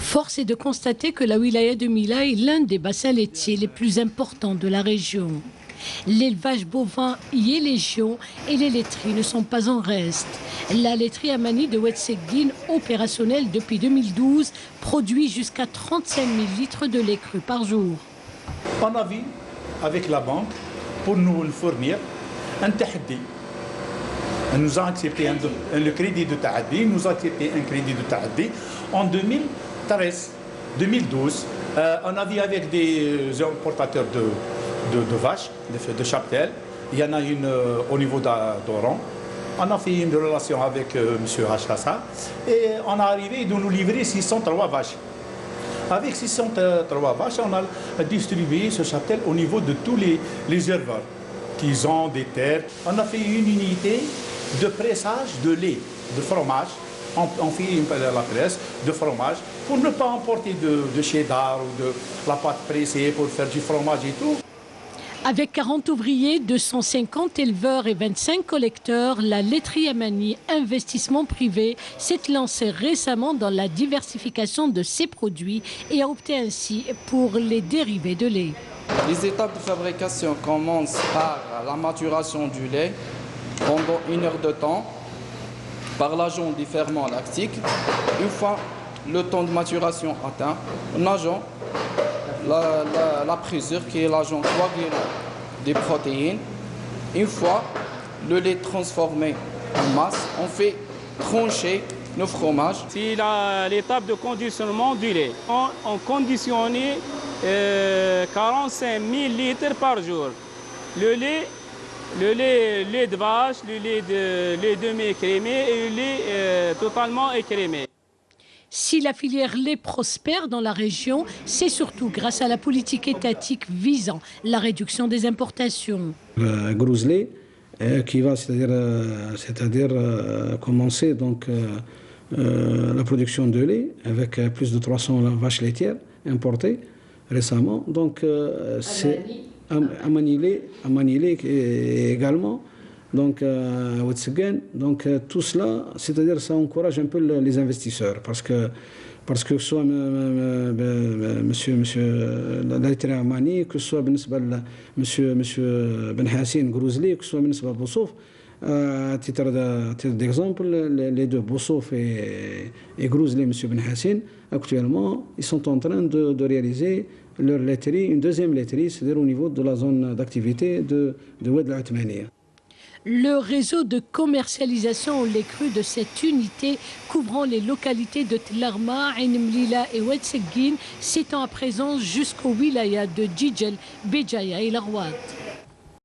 Force est de constater que la wilaya de Mila est l'un des bassins laitiers les plus importants de la région. L'élevage bovin y est légion et les laiteries ne sont pas en reste. La laiterie Amani de Oued-Seguine, opérationnelle depuis 2012, produit jusqu'à 35 000 litres de lait cru par jour. On a vu avec la banque pour nous fournir un tahaddi. Elle nous a accepté le crédit de tahaddi, nous a accepté un crédit de tahaddi en 2013, 2012. On a vu avec des importateurs de vaches, de cheptel. Il y en a une au niveau d'Oran. On a fait une relation avec M. Hachassa et on a arrivé de nous livrer 603 vaches. Avec 603 vaches, on a distribué ce cheptel au niveau de tous les éleveurs qui ont des terres. On a fait une unité de pressage de lait, de fromage. On fait la presse de fromage pour ne pas emporter de cheddar ou de la pâte pressée pour faire du fromage et tout. Avec 40 ouvriers, 250 éleveurs et 25 collecteurs, la laiterie Amani, investissement privé, s'est lancée récemment dans la diversification de ses produits et a opté ainsi pour les dérivés de lait. Les étapes de fabrication commencent par la maturation du lait pendant 1 heure de temps, par l'ajout des ferments lactiques. Une fois le temps de maturation atteint, on ajoute la présure qui est l'agent coagulant des protéines. Une fois le lait transformé en masse, on fait trancher le fromage. C'est l'étape de conditionnement du lait. On conditionnait 45 000 litres par jour. Le lait de vache, le lait demi-écrémé et le lait totalement écrémé. Si la filière lait prospère dans la région, c'est surtout grâce à la politique étatique visant la réduction des importations. Grouzlé, qui va c'est-à-dire commencer donc la production de lait avec plus de 300 vaches laitières importées récemment. Donc c'est Amanilé également. Donc, tout cela, c'est-à-dire ça encourage un peu les investisseurs parce que que ce soit monsieur la laiterie Amani, que ce soit monsieur Ben Hassine Grouzli, que ce soit monsieur Boussouf, à titre d'exemple, les deux Boussouf et Grouzli, monsieur Ben Hassine, actuellement, ils sont en train de réaliser leur laiterie, une deuxième laiterie, c'est-à-dire au niveau de la zone d'activité de Oued el-Othmania. Le réseau de commercialisation au lait cru de cette unité couvrant les localités de Tlarma, Ain Mlila et Oued-Seguine s'étend à présent jusqu'aux wilayas de Djidjel, Béjaïa et Larouat.